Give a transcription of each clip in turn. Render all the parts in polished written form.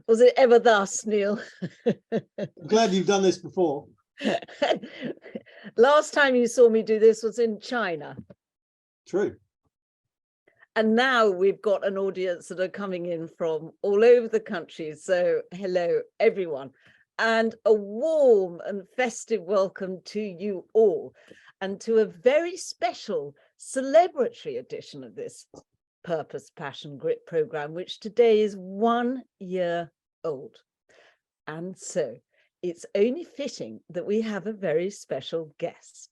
Was it ever thus, Neil? I'm glad you've done this before. Last time you saw me do this was in China. True. And now we've got an audience that are coming in from all over the country. So hello, everyone. And a warm and festive welcome to you all, and to a very special celebratory edition of this Purpose, Passion, Grit program, which today is 1 year old. And so it's only fitting that we have a very special guest,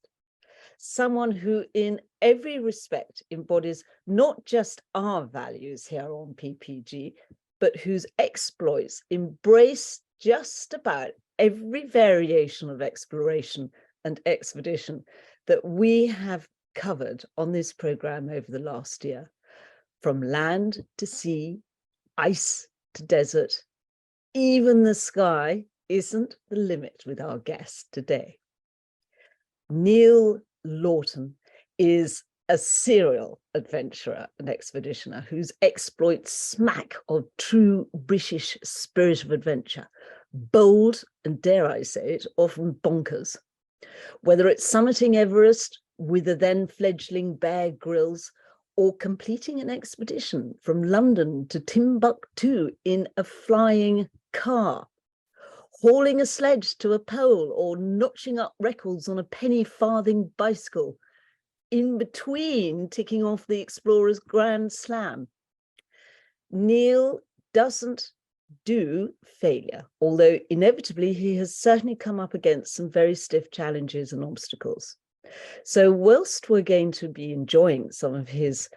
someone who in every respect embodies not just our values here on PPG, but whose exploits embrace just about every variation of exploration and expedition that we have covered on this program over the last year. From land to sea, ice to desert, even the sky isn't the limit with our guest today. Neil Laughton is a serial adventurer and expeditioner whose exploits smack of true British spirit of adventure, bold and, dare I say it, often bonkers. Whether it's summiting Everest with the then fledgling Bear Grylls, or completing an expedition from London to Timbuktu in a flying car, hauling a sledge to a pole, or notching up records on a penny farthing bicycle, in between ticking off the Explorer's Grand Slam. Neil doesn't do failure, although inevitably he has certainly come up against some very stiff challenges and obstacles. So whilst we're going to be enjoying some of his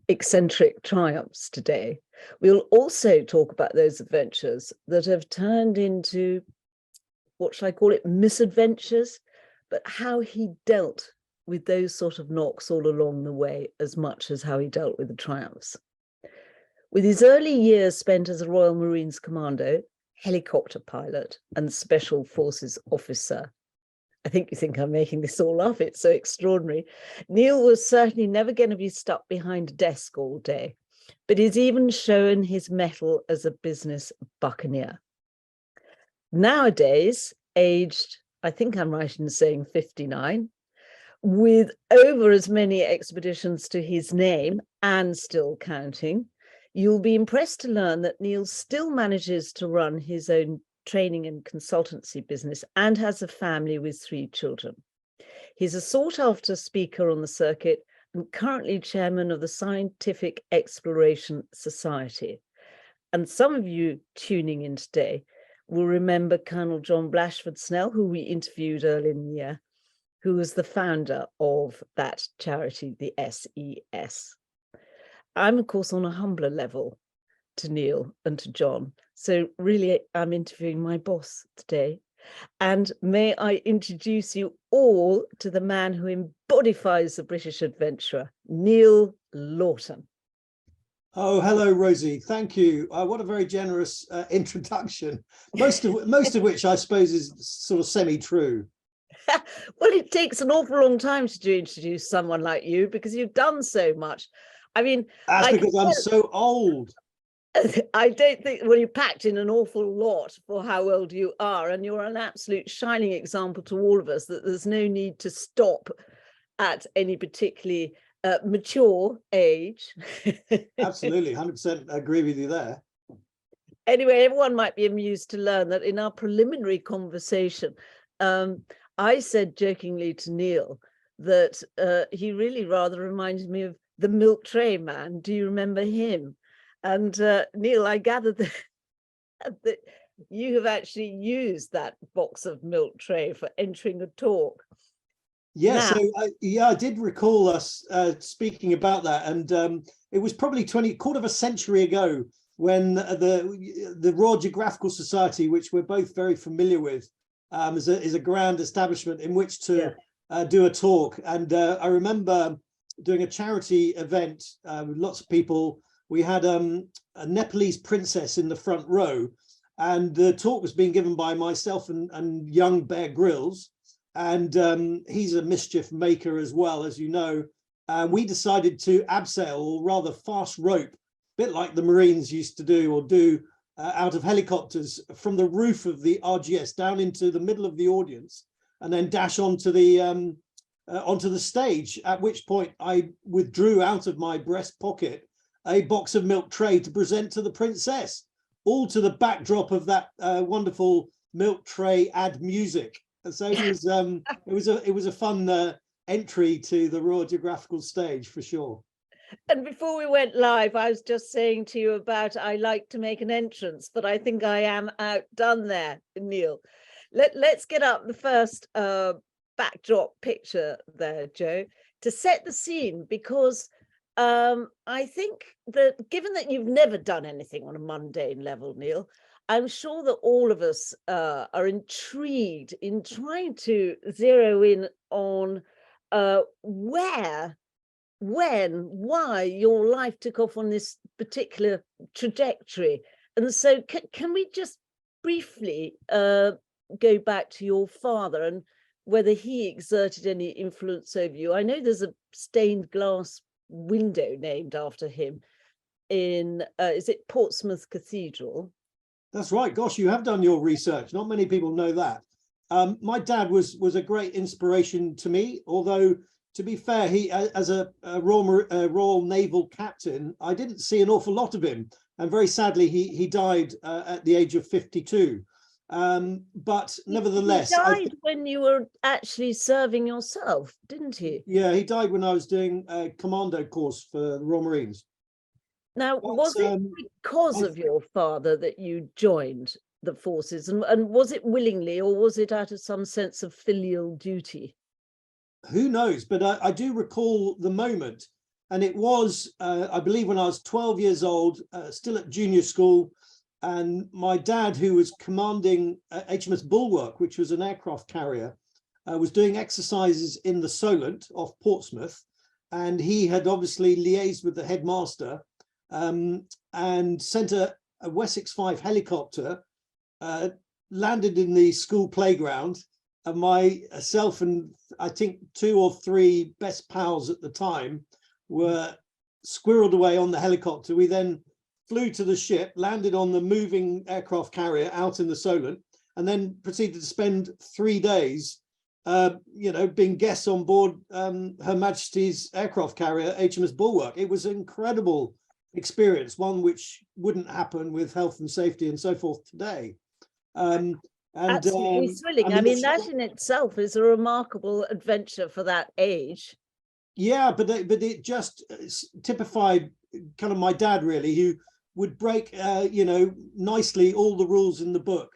eccentric triumphs today, we'll also talk about those adventures that have turned into, what shall I call it, misadventures, but how he dealt with those sort of knocks all along the way as much as how he dealt with the triumphs. With his early years spent as a Royal Marines commando, helicopter pilot, and Special Forces officer, I think you think I'm making this all up, it's so extraordinary. Neil was certainly never going to be stuck behind a desk all day, but he's even shown his mettle as a business buccaneer. Nowadays, aged, I think I'm right in saying 59, with over as many expeditions to his name and still counting, you'll be impressed to learn that Neil still manages to run his own training and consultancy business and has a family with 3 children. He's a sought-after speaker on the circuit and currently chairman of the Scientific Exploration Society. And some of you tuning in today will remember Colonel John Blashford Snell, who we interviewed early in the year, who was the founder of that charity, the SES. I'm, of course, on a humbler level to Neil and to John. So really, I'm interviewing my boss today. And may I introduce you all to the man who embodies the British adventurer, Neil Laughton. Oh, hello, Rosie. Thank you. What a very generous introduction. Most of which I suppose is sort of semi-true. Well, it takes an awful long time to introduce someone like you because you've done so much. I mean, that's because I'm so old. I don't think, well, you packed in an awful lot for how old you are, and you're an absolute shining example to all of us that there's no need to stop at any particularly mature age. Absolutely, 100% agree with you there. Anyway, everyone might be amused to learn that in our preliminary conversation, I said jokingly to Neil that he really rather reminded me of the milk tray man. Do you remember him? And Neil, I gather that you have actually used that box of milk tray for entering a talk. Yeah, now, so I did recall us speaking about that, and it was probably quarter of a century ago when the Royal Geographical Society, which we're both very familiar with, is a grand establishment in which to do a talk. And I remember doing a charity event with lots of people. We had a Nepalese princess in the front row, and the talk was being given by myself and young Bear Grylls, and he's a mischief maker as well, as you know. We decided to abseil, or rather fast rope, bit like the Marines used to do out of helicopters from the roof of the RGS down into the middle of the audience, and then dash onto the stage, at which point I withdrew out of my breast pocket a box of milk tray to present to the princess, all to the backdrop of that wonderful milk tray ad music. And so it was a fun entry to the Royal Geographical stage for sure. And before we went live, I was just saying to you about I like to make an entrance, but I think I am outdone there, Neil. Let's get up the first backdrop picture there, Joe, to set the scene, because I think that given that you've never done anything on a mundane level, Neil, I'm sure that all of us are intrigued in trying to zero in on where, when, why your life took off on this particular trajectory. And so can we just briefly go back to your father and whether he exerted any influence over you? I know there's a stained glass window named after him in, is it Portsmouth Cathedral? That's right. Gosh, you have done your research. Not many people know that. My dad was a great inspiration to me, although to be fair, he as a Royal Naval captain, I didn't see an awful lot of him. And very sadly, he died at the age of 52. But nevertheless, he died when you were actually serving yourself, didn't he? Yeah, he died when I was doing a commando course for the Royal Marines. Now, was it because of your father that you joined the forces, and was it willingly, or was it out of some sense of filial duty? Who knows? But I do recall the moment, and it was, I believe, when I was 12 years old, still at junior school. And my dad, who was commanding HMS Bulwark, which was an aircraft carrier, was doing exercises in the Solent off Portsmouth. And he had obviously liaised with the headmaster and sent a Wessex 5 helicopter, landed in the school playground. And myself and I think 2 or 3 best pals at the time were squirreled away on the helicopter. We then flew to the ship, landed on the moving aircraft carrier out in the Solent, and then proceeded to spend 3 days, being guests on board Her Majesty's aircraft carrier, HMS Bulwark. It was an incredible experience, one which wouldn't happen with health and safety and so forth today. Absolutely thrilling. I mean, that in itself is a remarkable adventure for that age. Yeah, but it just typified kind of my dad, really, who would break, nicely all the rules in the book.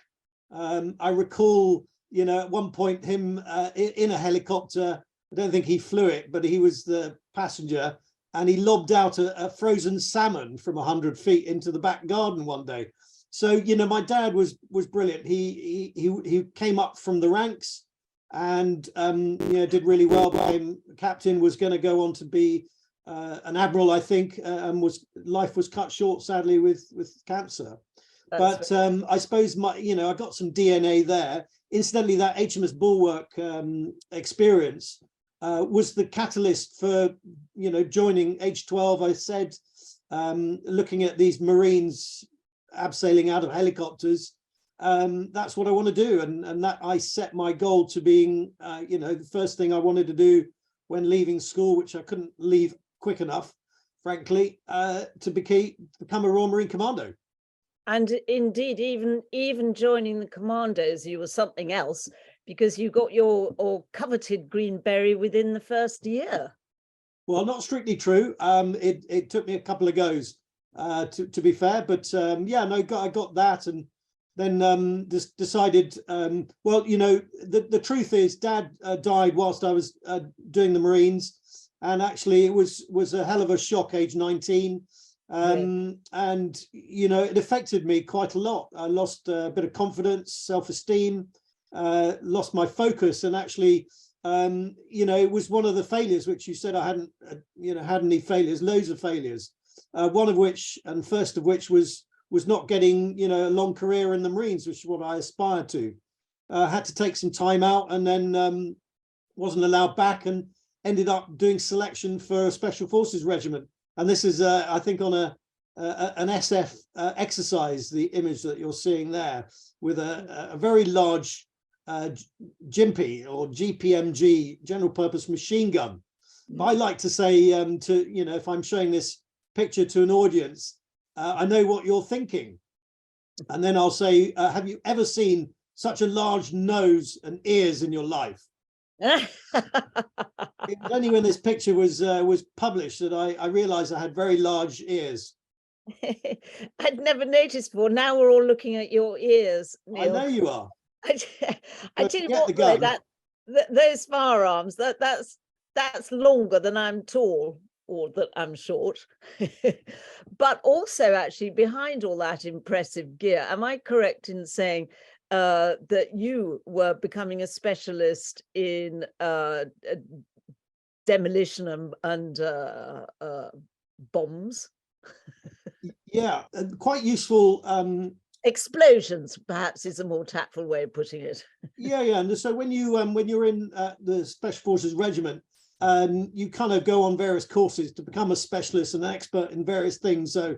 I recall, at one point him in a helicopter. I don't think he flew it, but he was the passenger, and he lobbed out a frozen salmon from 100 feet into the back garden one day. So, my dad was brilliant. He came up from the ranks and did really well. Became captain, was going to go on to be an admiral, I think, and life was cut short, sadly, with cancer. But I suppose I got some DNA there. Incidentally, that HMS Bulwark experience was the catalyst for joining H12. I said, looking at these Marines abseiling out of helicopters, that's what I want to do, and that I set my goal to being the first thing I wanted to do when leaving school, which I couldn't leave quick enough, frankly, to become a Royal Marine Commando. And indeed, even joining the commandos, you were something else, because you got your coveted green beret within the first year. Well, not strictly true. It took me a couple of goes, to be fair, but I got that, and then just decided. The truth is, Dad died whilst I was doing the Marines, and actually it was a hell of a shock, age 19. And it affected me quite a lot. I lost a bit of confidence, self-esteem, lost my focus, and actually it was one of the failures which you said I hadn't had any failures, loads of failures, one of which, and first of which, was not getting a long career in the Marines, which is what I aspired to. Had to take some time out, and then wasn't allowed back, and ended up doing selection for a Special Forces regiment. And this is, I think, on an SF exercise, the image that you're seeing there, with a very large GIMP or GPMG, general purpose machine gun. I like to say if I'm showing this picture to an audience, I know what you're thinking. And then I'll say, have you ever seen such a large nose and ears in your life? It was only when this picture was published that I realized I had very large ears. I'd never noticed before. Now we're all looking at your ears, Neil. I know you are. I tell you what, though, those firearms, that's longer than I'm tall or that I'm short. But also, actually, behind all that impressive gear, am I correct in saying that you were becoming a specialist in demolition and bombs? Yeah, quite useful. Explosions, perhaps, is a more tactful way of putting it. Yeah. And so when you're in the Special Forces Regiment, you kind of go on various courses to become a specialist and an expert in various things. So,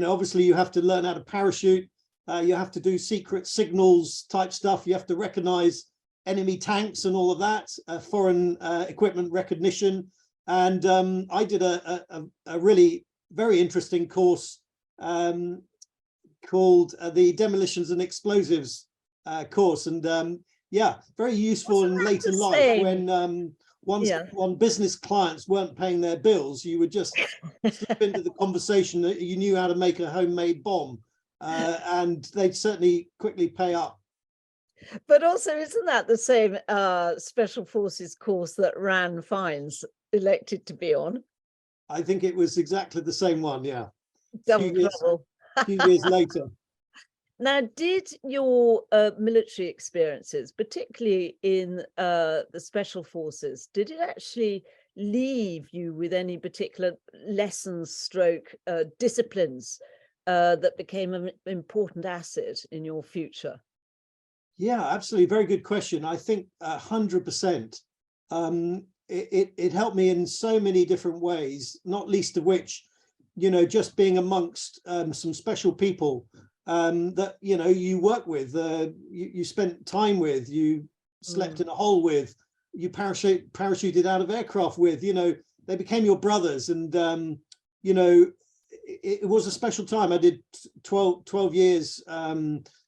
obviously you have to learn how to parachute. You have to do secret signals type stuff. You have to recognize enemy tanks and all of that, foreign equipment recognition. And I did a really very interesting course called the Demolitions and Explosives course. And very useful in later life when when business clients weren't paying their bills, you would just slip into the conversation that you knew how to make a homemade bomb, and they'd certainly quickly pay up. But also, isn't that the same Special Forces course that Ran Fiennes elected to be on? I think it was exactly the same one, yeah. Double trouble. A few years later. Now, did your military experiences, particularly in the Special Forces, did it actually leave you with any particular lessons, stroke, disciplines that became an important asset in your future? Yeah, absolutely. Very good question. I think 100%. It helped me in so many different ways, not least of which, just being amongst some special people that you work with, you spent time with, you slept in a hole with, you parachuted out of aircraft with, they became your brothers. And it was a special time. I did 12 years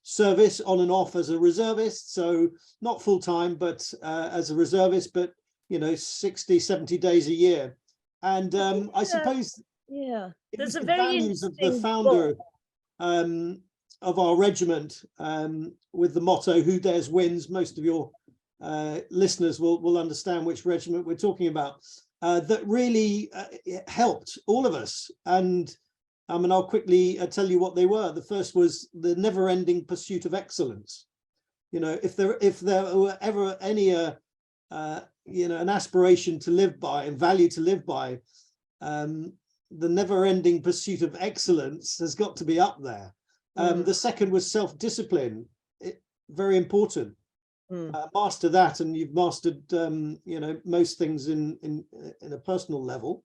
service on and off as a reservist, so not full time, but as a reservist, but 60, 70 days a year. And I suppose there's the values of the founder of our regiment, with the motto "Who dares wins." Most of your listeners will understand which regiment we're talking about. That really helped all of us. And I'll quickly tell you what they were. The first was the never-ending pursuit of excellence. If there were ever any an aspiration to live by and value to live by, the never-ending pursuit of excellence has got to be up there. The second was self-discipline. Very important. Master that, and you've mastered most things in a personal level.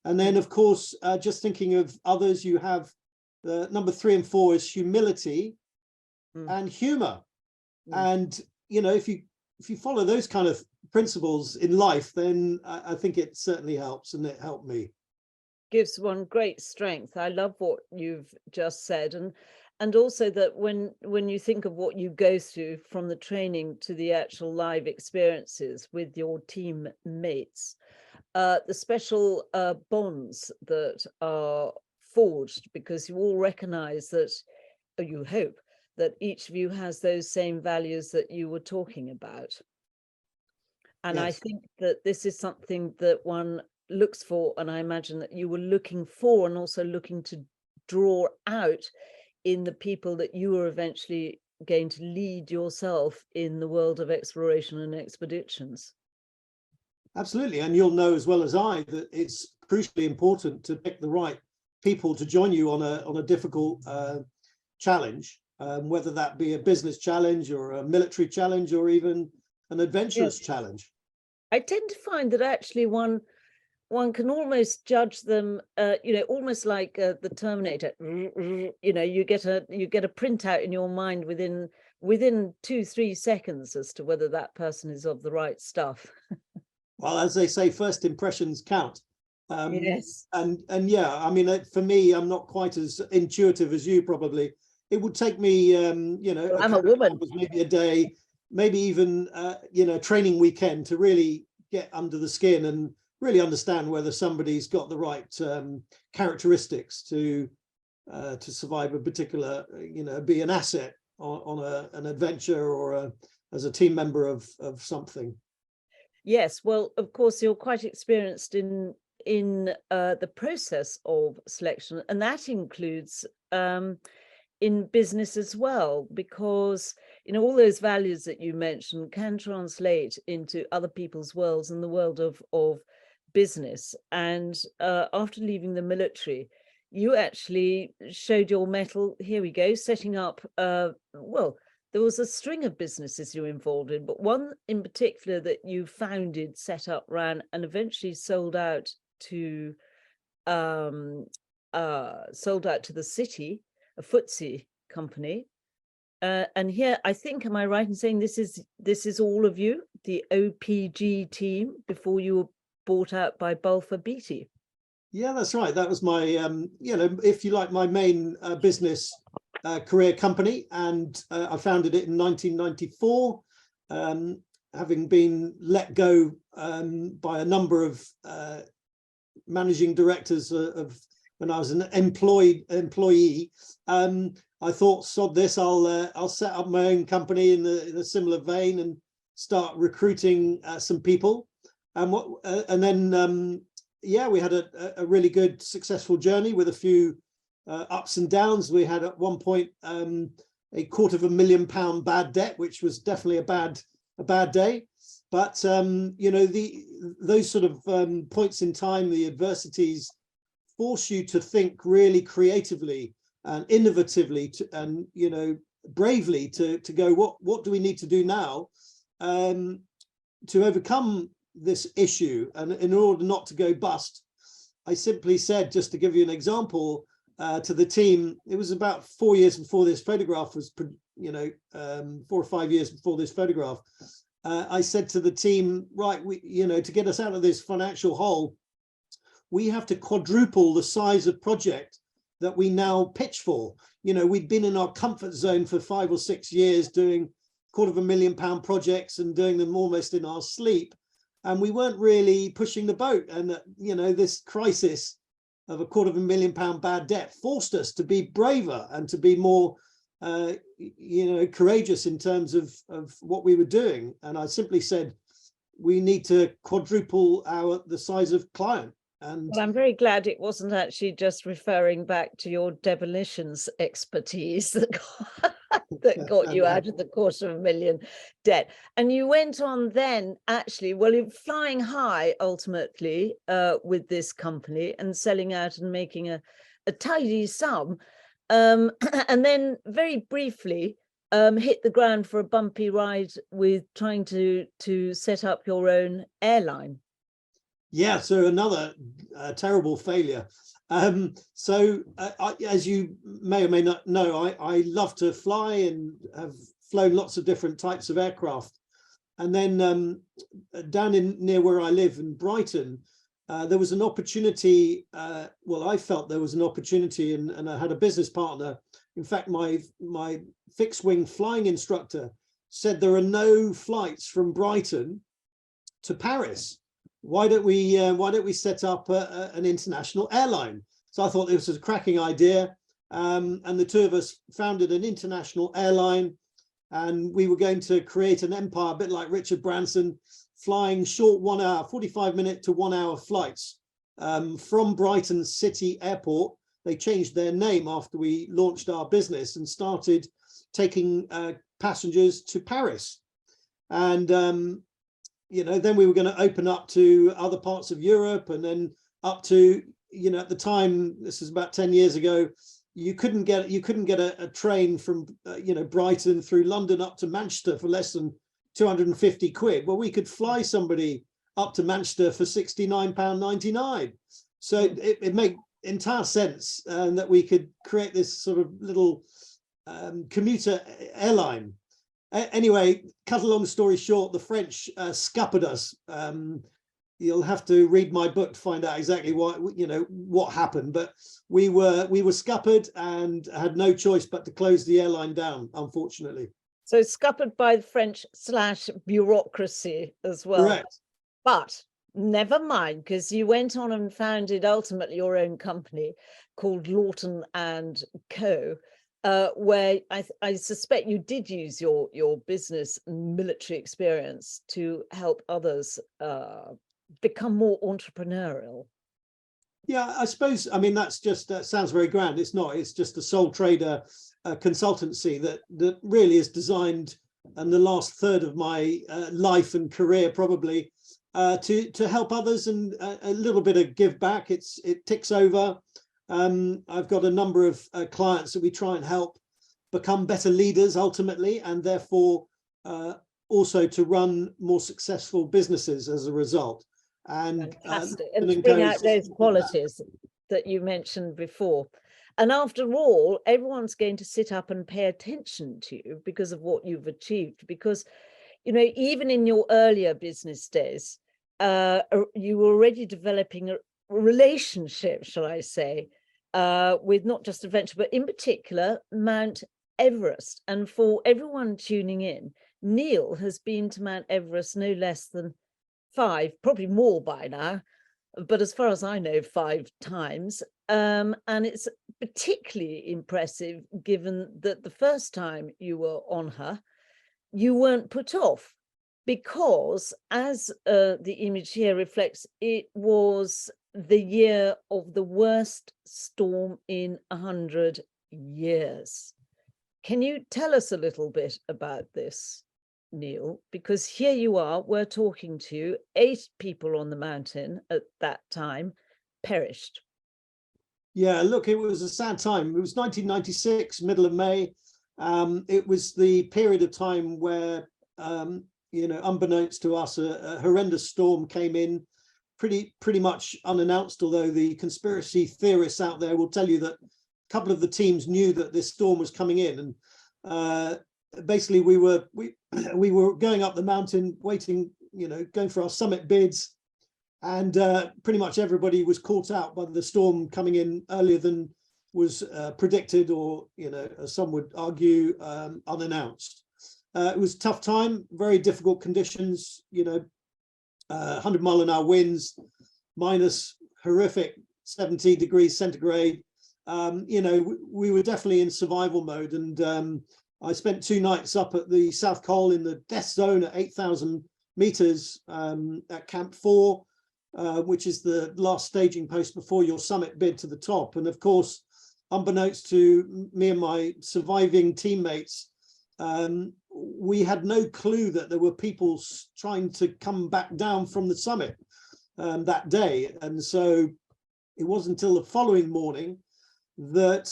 And then, of course, just thinking of others, you have number 3 and 4 is humility and humor. And if you follow those kind of principles in life, then I think it certainly helps, and it helped me. Gives one great strength. I love what you've just said, and also that when you think of what you go through from the training to the actual live experiences with your team mates, the special bonds that are forged, because you all recognize that, or you hope that each of you has those same values that you were talking about. And yes. I think that this is something that one looks for, and I imagine that you were looking for and also looking to draw out in the people that you were eventually going to lead yourself in the world of exploration and expeditions. Absolutely. And you'll know as well as I that it's crucially important to pick the right people to join you on a difficult challenge, whether that be a business challenge or a military challenge or even an adventurous challenge. I tend to find that actually one one can almost judge them, almost like the Terminator. You get a printout in your mind within 2-3 seconds as to whether that person is of the right stuff. Well, as they say, first impressions count. Yes. And yeah, I mean, for me, I'm not quite as intuitive as you probably. It would take me, Well, I'm a woman. maybe a day, maybe even, training weekend to really get under the skin and really understand whether somebody's got the right characteristics to survive a particular, be an asset on an adventure or as a team member of something. Yes, well, of course, you're quite experienced in the process of selection, and that includes in business as well, because all those values that you mentioned can translate into other people's worlds and the world of business. And after leaving the military, you actually showed your mettle. Here we go, setting up there was a string of businesses you were involved in, but one in particular that you founded, set up, ran, and eventually sold out to the city, a FTSE company. And here, I think, am I right in saying this is all of you, the OPG team, before you were bought out by Balfour Beatty? Yeah, that's right. That was my, if you like, my main business career company, and I founded it in 1994, having been let go by a number of managing directors of when I was an employee. I thought, sod this, I'll set up my own company in a similar vein and start recruiting some people. And then we had a really good, successful journey with a few ups and downs. We had at one point £250,000 bad debt, which was definitely a bad day. But those sort of points in time, the adversities, force you to think really creatively and innovatively, and bravely to go, what do we need to do now to overcome this issue? And in order not to go bust, I simply said, just to give you an example, to the team, it was about 4 years before this photograph was, 4 or 5 years before this photograph, I said to the team, right, to get us out of this financial hole, we have to quadruple the size of project that we now pitch for. We'd been in our comfort zone for 5 or 6 years doing £250,000 projects and doing them almost in our sleep. And we weren't really pushing the boat. And, this crisis of a £250,000 bad debt forced us to be braver and to be more, courageous in terms of what we were doing. And I simply said, we need to quadruple the size of client. And well, I'm very glad it wasn't actually just referring back to your demolitions expertise that got you out of the £250,000 debt. And you went on then, actually, flying high ultimately with this company and selling out and making a tidy sum. And then very briefly hit the ground for a bumpy ride with trying to set up your own airline. Yeah, so another terrible failure. As you may or may not know, I love to fly and have flown lots of different types of aircraft. And then down near where I live in Brighton, there was an opportunity. I felt there was an opportunity, and I had a business partner. In fact, my fixed wing flying instructor said there are no flights from Brighton to Paris. Why don't we set up an international airline? So I thought this was a cracking idea, and the two of us founded an international airline, and we were going to create an empire, a bit like Richard Branson, flying short 1 hour, 45-minute to 1 hour flights from Brighton City Airport. They changed their name after we launched our business and started taking passengers to Paris. And then we were going to open up to other parts of Europe, and then up to, at the time, this is about 10 years ago, you couldn't get a train from Brighton through London up to Manchester for less than 250 quid. Well, we could fly somebody up to Manchester for £69.99. So it made entire sense that we could create this sort of little commuter airline. Anyway, cut a long story short, the French scuppered us. You'll have to read my book to find out exactly what happened, but we were scuppered and had no choice but to close the airline down, unfortunately. So scuppered by the French / bureaucracy as well. Correct. But never mind, because you went on and founded ultimately your own company called Laughton and Co., where I suspect you did use your business and military experience to help others become more entrepreneurial. Yeah, I suppose, I mean, that's just, that sounds very grand. It's not, it's just a sole trader consultancy that really is designed, and the last third of my life and career probably, to help others and a little bit of give back. It ticks over. I've got a number of clients that we try and help become better leaders ultimately, and therefore also to run more successful businesses as a result. And fantastic, and to bring out those qualities that you mentioned before. And after all, everyone's going to sit up and pay attention to you because of what you've achieved. Because, you know, even in your earlier business days, you were already developing a relationship, shall I say, with not just adventure, but in particular Mount Everest. And for everyone tuning in, Neil has been to Mount Everest no less than 5, probably more by now, but as far as I know, 5 times. And it's particularly impressive given that the first time you were on her, you weren't put off, because as the image here reflects, it was the year of the worst storm in 100 years. Can you tell us a little bit about this, Neil? Because here you are, we're talking to you, 8 people on the mountain at that time perished. Yeah, look, it was a sad time. It was 1996, middle of May. It was the period of time where, you know, unbeknownst to us, a horrendous storm came in pretty much unannounced, although the conspiracy theorists out there will tell you that a couple of the teams knew that this storm was coming in. And basically we were going up the mountain, waiting, you know, going for our summit bids, and pretty much everybody was caught out by the storm coming in earlier than was predicted, or, you know, as some would argue, unannounced. It was a tough time, very difficult conditions, you know, 100-mile-an-hour winds, minus horrific 70 degrees centigrade. You know, we were definitely in survival mode. And I spent 2 nights up at the South Col in the death zone at 8,000 meters at Camp 4, which is the last staging post before your summit bid to the top. And of course, unbeknownst to me and my surviving teammates, we had no clue that there were people trying to come back down from the summit that day. And so it wasn't until the following morning that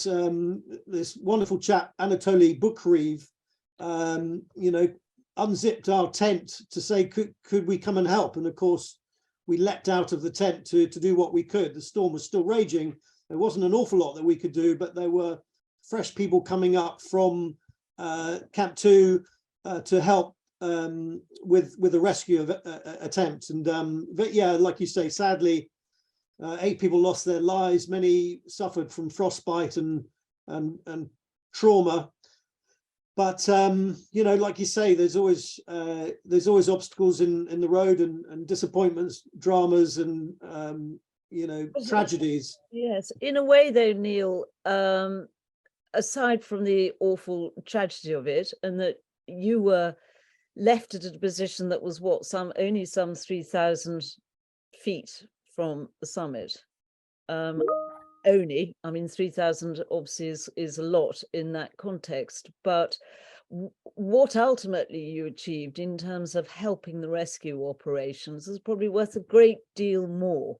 this wonderful chap, Anatoly Bukharev, you know, unzipped our tent to say, could we come and help? And of course, we leapt out of the tent to do what we could. The storm was still raging. There wasn't an awful lot that we could do, but there were fresh people coming up from Camp 2 to help with the rescue attempt. And but yeah, like you say, sadly, 8 people lost their lives. Many suffered from frostbite and trauma. But you know, like you say, there's always obstacles in the road, and disappointments, dramas, and you know, tragedies. Yes, in a way though, Neil, aside from the awful tragedy of it, and that you were left at a position that was only some 3,000 feet from the summit. Only, I mean, 3,000 obviously is a lot in that context, but what ultimately you achieved in terms of helping the rescue operations is probably worth a great deal more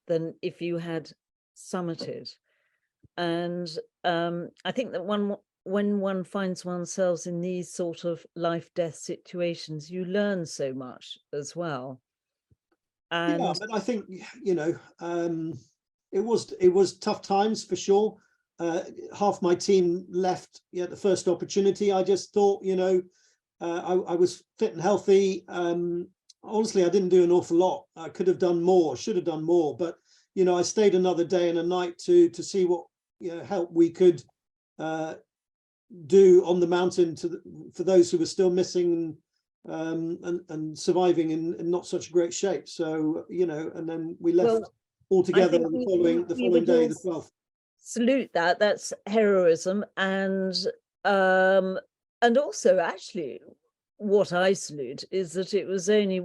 than if you had summited. And I think that when one finds oneself in these sort of life-death situations, you learn so much as well. And yeah, but I think, you know, it was tough times for sure. Half my team left at the first opportunity. I just thought, you know, I was fit and healthy. Honestly, I didn't do an awful lot. I could have done more, should have done more, but you know, I stayed another day and a night to see what, you know, help we could do on the mountain for those who were still missing and surviving in not such a great shape. So, you know, and then we left all I together think the following day, the 12th. Salute that. That's heroism. And also actually what I salute is that it was only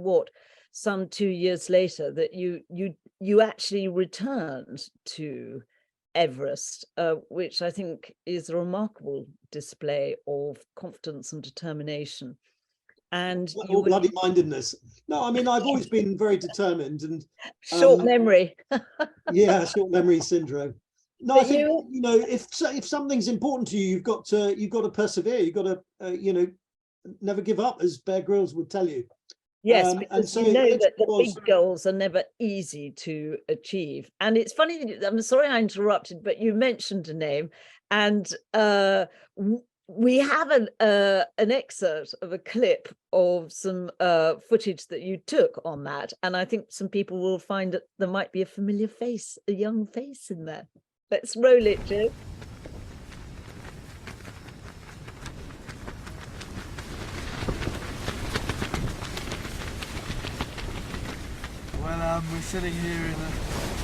some 2 years later that you actually returned to Everest, which I think is a remarkable display of confidence and determination. And Or bloody-mindedness. No, I mean, I've always been very determined and short memory. Yeah, short memory syndrome. No, I think, you know, if something's important to you, you've got to persevere. You've got to you know, never give up, as Bear Grylls would tell you. Yes, because and so you know that the big goals are never easy to achieve. And it's funny, I'm sorry I interrupted, but you mentioned a name, and we have an excerpt of a clip of some footage that you took on that. And I think some people will find that there might be a familiar face, a young face in there. Let's roll it, Joe. Well, we're sitting here in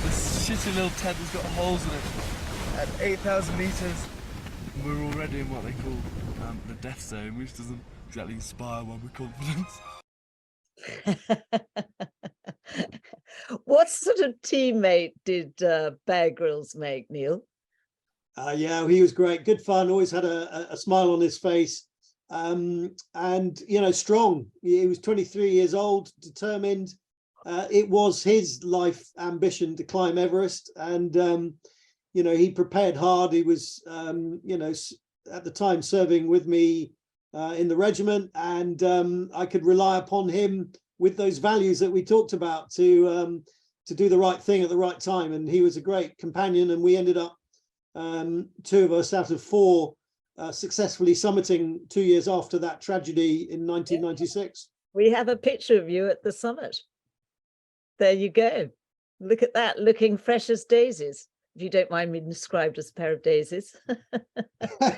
this shitty little tent that's got holes in it at 8,000 meters. We're already in what they call the death zone, which doesn't exactly inspire one with confidence. What sort of teammate did Bear Grylls make, Neil? Yeah, he was great. Good fun. Always had a smile on his face. And, you know, strong. He was 23 years old, determined. It was his life ambition to climb Everest. And, you know, he prepared hard. He was, you know, at the time serving with me in the regiment. And I could rely upon him with those values that we talked about to do the right thing at the right time. And he was a great companion. And we ended up, 2 of us out of 4 successfully summiting 2 years after that tragedy in 1996. We have a picture of you at the summit. There you go. Look at that, looking fresh as daisies, if you don't mind being described as a pair of daisies.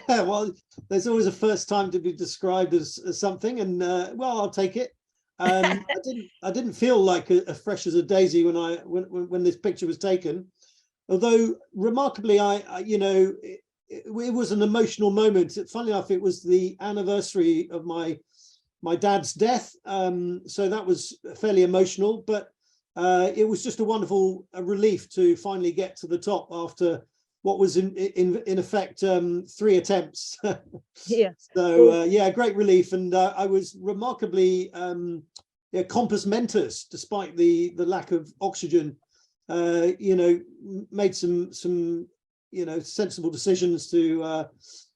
Well, there's always a first time to be described as something, and well, I'll take it. I didn't feel like as fresh as a daisy when this picture was taken. Although remarkably, I you know, it was an emotional moment. Funnily enough, it was the anniversary of my dad's death, so that was fairly emotional. But it was just a wonderful relief to finally get to the top after what was in effect 3 attempts. Yeah. So yeah, great relief, and I was remarkably compos mentis, despite the lack of oxygen. You know, made some you know, sensible decisions to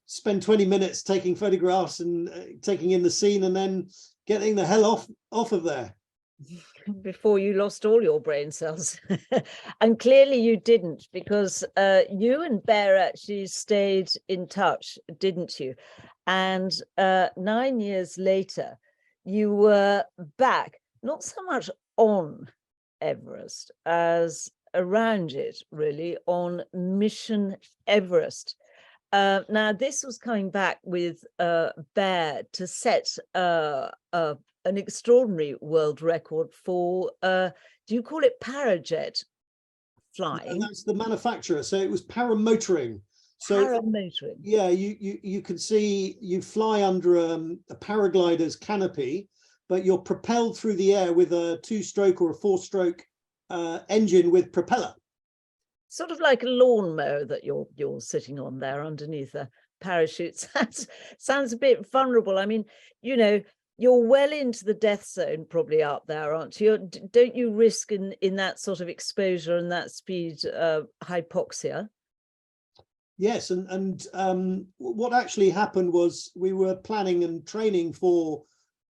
spend 20 minutes taking photographs and taking in the scene, and then getting the hell off of there before you lost all your brain cells. And clearly you didn't, because you and Bear actually stayed in touch, didn't you? And 9 years later you were back, not so much on Everest as around it, really, on Mission Everest. Now this was coming back with Bear to set an extraordinary world record for do you call it parajet flying? And that's the manufacturer, so it was paramotoring. So paramotoring, yeah, you can see you fly under a paraglider's canopy, but you're propelled through the air with a 2-stroke or a 4-stroke engine with propeller. Sort of like a lawnmower that you're sitting on there underneath a parachute. Sounds a bit vulnerable. I mean, you know, you're well into the death zone probably up there, aren't you? Don't you risk in that sort of exposure and that speed hypoxia? Yes, and what actually happened was we were planning and training for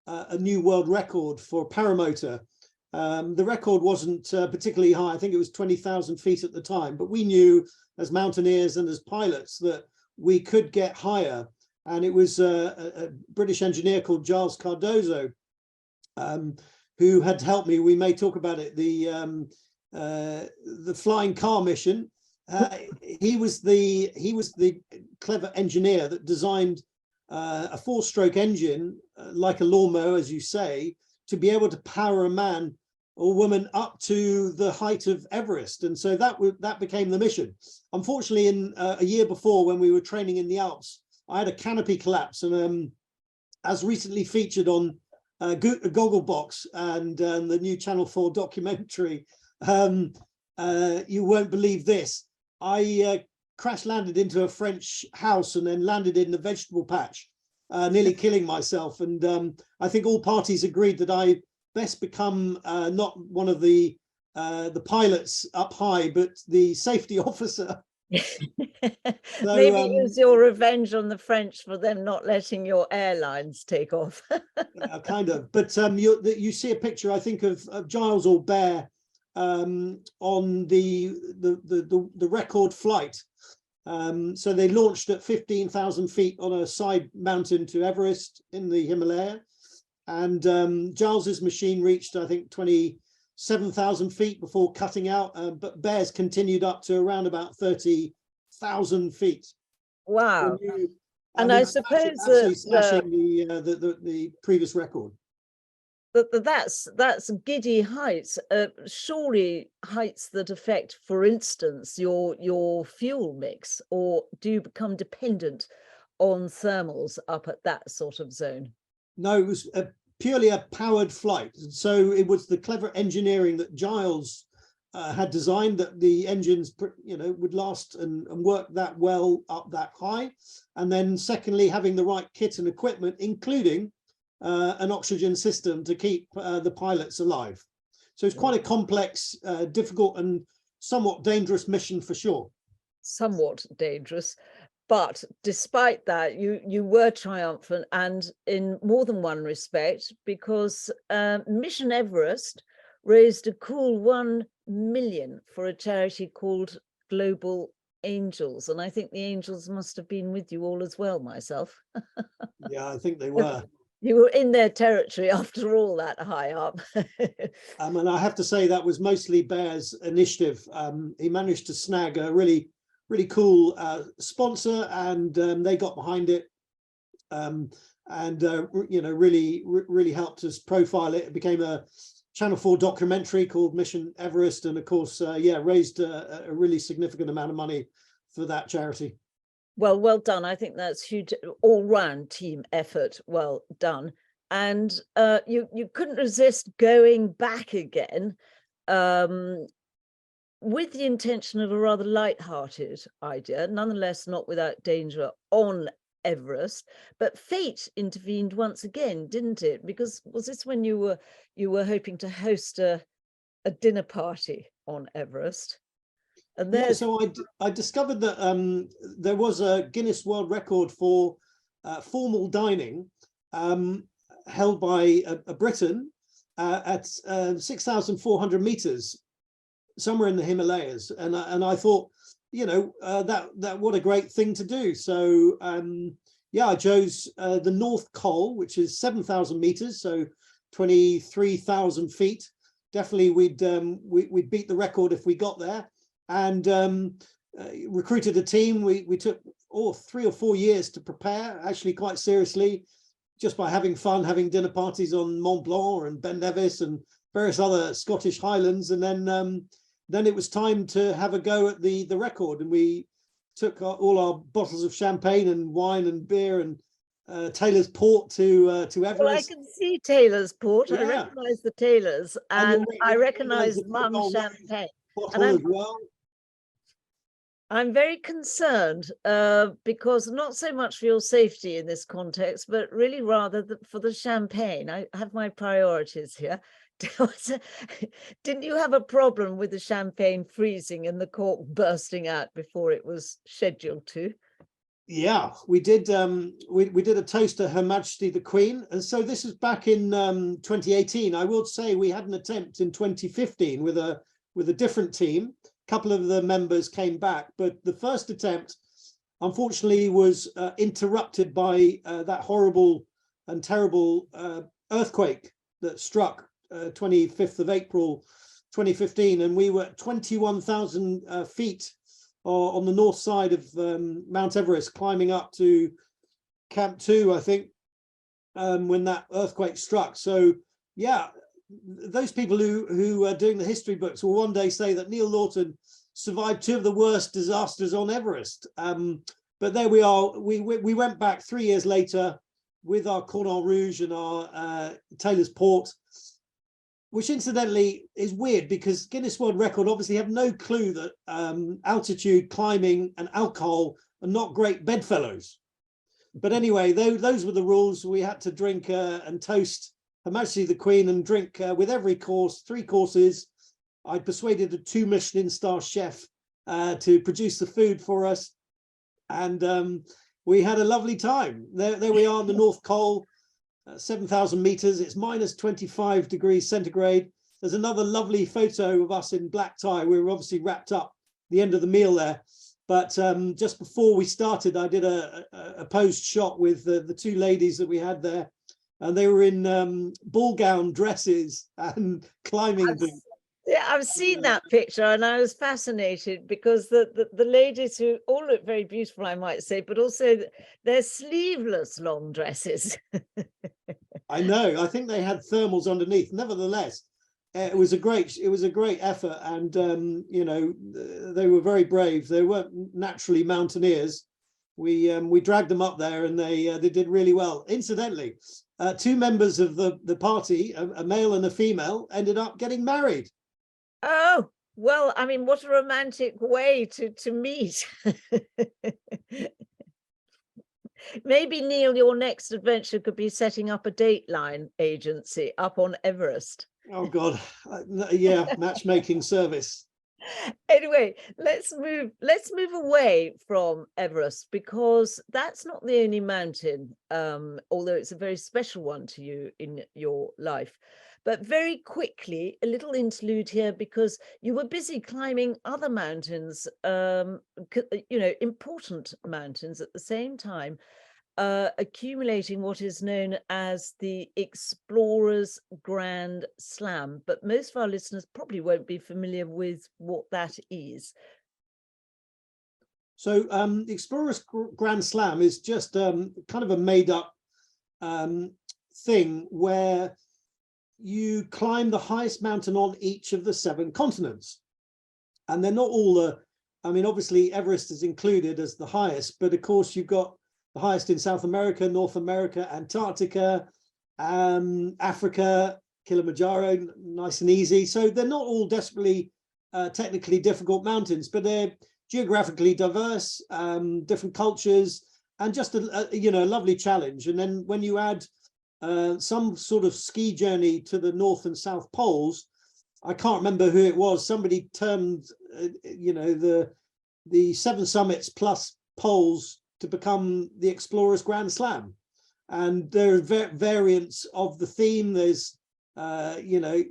a new world record for paramotor. The record wasn't particularly high. I think it was 20,000 feet at the time, but we knew as mountaineers and as pilots that we could get higher. And it was a British engineer called Giles Cardozo who had helped me. We may talk about it. The flying car mission. He was the clever engineer that designed a 4-stroke engine, like a lawnmower, as you say, to be able to power a man or woman up to the height of Everest. And so that became the mission. Unfortunately, in a year before, when we were training in the Alps, I had a canopy collapse, and as recently featured on Gogglebox and the new Channel 4 documentary, you won't believe this. I crash landed into a French house and then landed in a vegetable patch, nearly killing myself. And I think all parties agreed that I best become not one of the pilots up high, but the safety officer. So, maybe use your revenge on the French for them not letting your airlines take off. Kind of, but you see a picture, I think, of Giles or Bear on the record flight. So they launched at 15,000 feet on a side mountain to Everest in the Himalaya, and Giles's machine reached, I think, 27,000 feet before cutting out, but Bear's continued up to around about 30,000 feet. Wow. And I suppose smashing the previous record. That's giddy heights, surely heights that affect, for instance, your fuel mix, or do you become dependent on thermals up at that sort of zone? No, it was purely a powered flight. So it was the clever engineering that Giles had designed, that the engines, would last and work that well up that high. And then secondly, having the right kit and equipment, including an oxygen system to keep the pilots alive. So it's quite a complex, difficult and somewhat dangerous mission for sure. Somewhat dangerous. But despite that, you were triumphant, and in more than one respect, because Mission Everest raised a cool 1 million for a charity called Global Angels. And I think the angels must have been with you all as well, myself. Yeah, I think they were. You were in their territory after all, that high up. And I have to say that was mostly Bear's initiative. He managed to snag a really cool sponsor, and they got behind it, and really helped us profile it. It became a Channel 4 documentary called Mission Everest, and of course, raised a really significant amount of money for that charity. Well done. I think that's huge, all-round team effort. Well done. And you couldn't resist going back again with the intention of a rather light-hearted idea, nonetheless not without danger on Everest. But fate intervened once again, didn't it? Because was this when you were hoping to host a dinner party on Everest? And so I discovered that there was a Guinness World Record for formal dining held by a Briton at 6,400 meters, somewhere in the Himalayas, and I thought, that what a great thing to do. So I chose the North Col, which is 7,000 meters, so 23,000 feet. Definitely, we'd beat the record if we got there. And recruited a team. We took 3 or 4 years to prepare, actually quite seriously, just by having fun, having dinner parties on Mont Blanc and Ben Nevis and various other Scottish highlands. And then it was time to have a go at the record. And we took all our bottles of champagne and wine and beer and Taylor's Port to Everest. Well, I can see Taylor's Port. Yeah. I recognise the Taylors, and I recognise Mum's champagne. And I'm very concerned because not so much for your safety in this context, but really rather for the champagne. I have my priorities here. Didn't you have a problem with the champagne freezing and the cork bursting out before it was scheduled to? Yeah, we did. We did a toast to Her Majesty the Queen, and so this was back in 2018. I will say we had an attempt in 2015 with a different team. A couple of the members came back, but the first attempt, unfortunately, was interrupted by that horrible and terrible earthquake that struck 25th of April 2015, and we were at 21,000 feet on the north side of Mount Everest, climbing up to Camp 2, I think, when that earthquake struck. So, yeah, those people who are doing the history books will one day say that Neil Laughton survived two of the worst disasters on Everest. But there we are. We went back 3 years later with our Cordon Rouge and our Taylor's Port, which incidentally is weird because Guinness World Record obviously have no clue that altitude, climbing and alcohol are not great bedfellows. But anyway, those were the rules. We had to drink and toast Her Majesty the Queen and drink with every course, 3 courses. I persuaded a 2 Michelin star chef to produce the food for us. And we had a lovely time. There we are on the North Col. 7,000 meters, it's minus 25 degrees centigrade. There's another lovely photo of us in black tie. We were obviously wrapped up the end of the meal there. But just before we started, I did a posed shot with the 2 ladies that we had there. And they were in ball gown dresses and climbing boots. Yeah, I've seen that picture and I was fascinated because the ladies who all look very beautiful, I might say, but also they're sleeveless long dresses. I know. I think they had thermals underneath. Nevertheless, it was a great effort, and you know, they were very brave. They weren't naturally mountaineers. We dragged them up there, and they did really well. Incidentally, 2 members of the party, a male and a female, ended up getting married. Oh, well, I mean, what a romantic way to meet. Maybe, Neil, your next adventure could be setting up a Dateline agency up on Everest. Oh, God. Yeah, matchmaking service. Anyway, let's move away from Everest, because that's not the only mountain, although it's a very special one to you in your life. But very quickly, a little interlude here, because you were busy climbing other mountains, you know, important mountains at the same time, accumulating what is known as the Explorers Grand Slam. But most of our listeners probably won't be familiar with what that is. So the Explorers Grand Slam is just kind of a made up thing where you climb the highest mountain on each of the 7 continents. And they're not all I mean, obviously Everest is included as the highest, but of course you've got the highest in South America, North America, Antarctica, Africa, Kilimanjaro, nice and easy. So they're not all desperately technically difficult mountains, but they're geographically diverse, different cultures, and just a you know, lovely challenge. And then when you add some sort of ski journey to the North and South Poles, I can't remember who it was. Somebody termed you know, the 7 summits plus poles to become the Explorers Grand Slam. And there are variants of the theme. There's you know,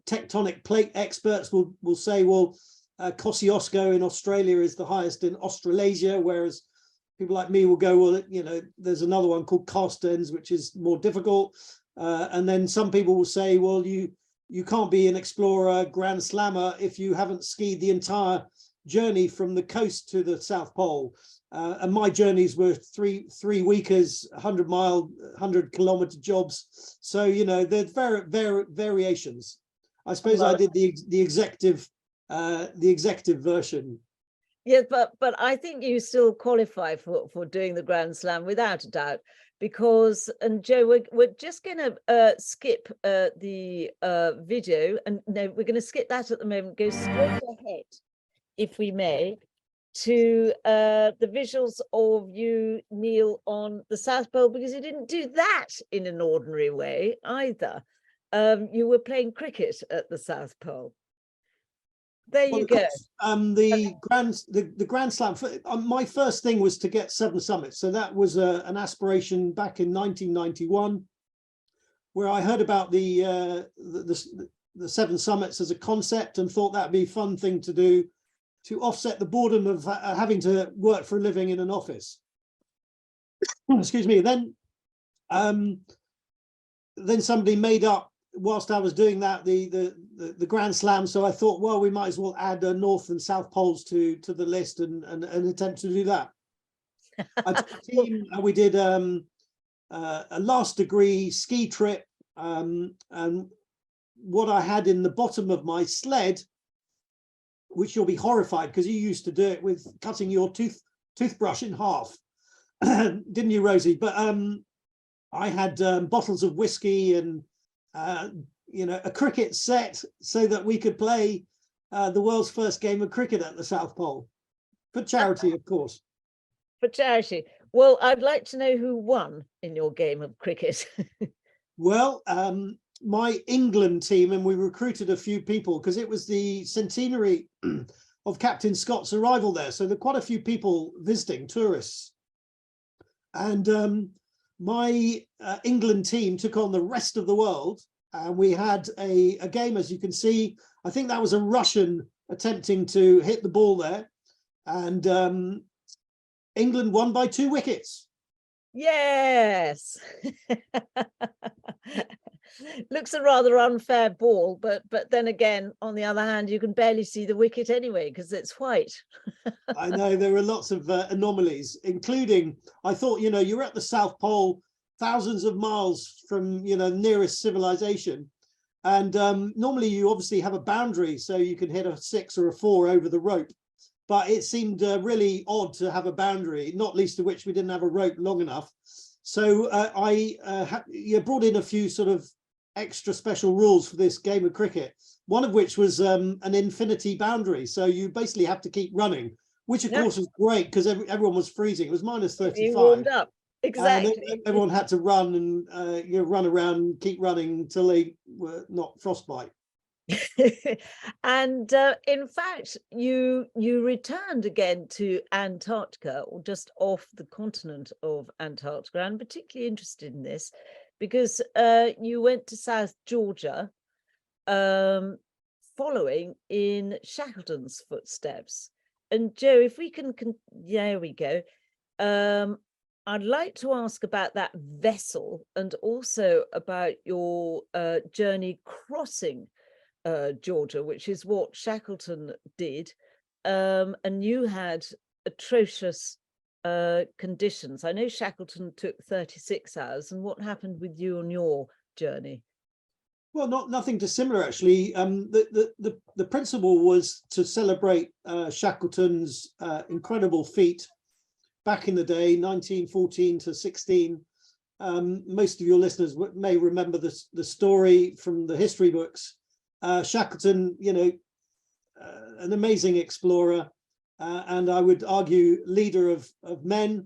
tectonic plate experts will say, well, Kosciuszko in Australia is the highest in Australasia, whereas people like me will go, well, you know, there's another one called Carstens, which is more difficult. And then some people will say, well, you can't be an explorer Grand Slammer if you haven't skied the entire journey from the coast to the South Pole. And my journeys were three weekers, 100-kilometer jobs. So, you know, there's variations. I suppose I did the executive version. Yes, but I think you still qualify for doing the Grand Slam without a doubt, because, and Joe, we're just going to skip the video, and no, we're going to skip that at the moment, go straight ahead, if we may, to the visuals of you, Neil, on the South Pole, because you didn't do that in an ordinary way either. You were playing cricket at the South Pole. There Well, you of go. course, the Grand Slam. My first thing was to get 7 summits, so that was an aspiration back in 1991, where I heard about the 7 summits as a concept and thought that'd be a fun thing to do to offset the boredom of having to work for a living in an office. Excuse me. Then somebody made up, whilst I was doing that, the Grand Slam. So I thought, well, we might as well add North and South Poles to the list and attempt to do that. I took a team, and we did a last degree ski trip, and what I had in the bottom of my sled, which you'll be horrified because you used to do it with cutting your toothbrush in half, didn't you, Rosie? But I had bottles of whiskey and a cricket set so that we could play the world's first game of cricket at the South Pole, for charity, of course. For charity. Well, I'd like to know who won in your game of cricket. Well, my England team, and we recruited a few people because it was the centenary of Captain Scott's arrival there. So there are quite a few people visiting, tourists. And my England team took on the rest of the world. And we had a game, as you can see. I think that was a Russian attempting to hit the ball there. And England won by 2 wickets. Yes. Looks a rather unfair ball, but then again, on the other hand, you can barely see the wicket anyway because it's white. I know there were lots of anomalies, including, I thought, you're at the South Pole, thousands of miles from, nearest civilization. And normally you obviously have a boundary, so you can hit a 6 or a 4 over the rope. But it seemed really odd to have a boundary, not least of which we didn't have a rope long enough. So I brought in a few sort of extra special rules for this game of cricket, one of which was an infinity boundary. So you basically have to keep running, which of course was great because everyone was freezing. It was minus 35. You warmed up. Exactly. And everyone had to run and run around, keep running until they were not frostbite. And in fact, you returned again to Antarctica, or just off the continent of Antarctica. I'm particularly interested in this because you went to South Georgia, following in Shackleton's footsteps. And Joe, if we can, there we go. I'd like to ask about that vessel and also about your journey crossing Georgia, which is what Shackleton did, and you had atrocious conditions. I know Shackleton took 36 hours, and what happened with you on your journey? Well, nothing dissimilar actually. The principle was to celebrate Shackleton's incredible feat back in the day, 1914 to 16. Most of your listeners may remember the story from the history books. Shackleton, an amazing explorer, and I would argue leader of men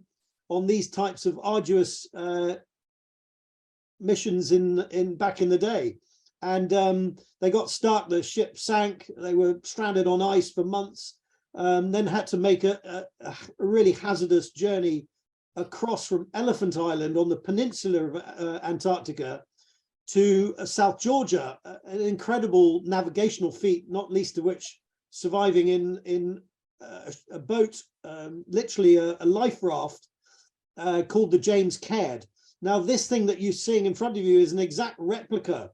on these types of arduous missions in back in the day. And they got stuck, the ship sank, they were stranded on ice for months, then had to make a really hazardous journey across from Elephant Island on the peninsula of Antarctica to South Georgia, an incredible navigational feat, not least of which surviving in a boat, literally a life raft called the James Caird. Now, this thing that you're seeing in front of you is an exact replica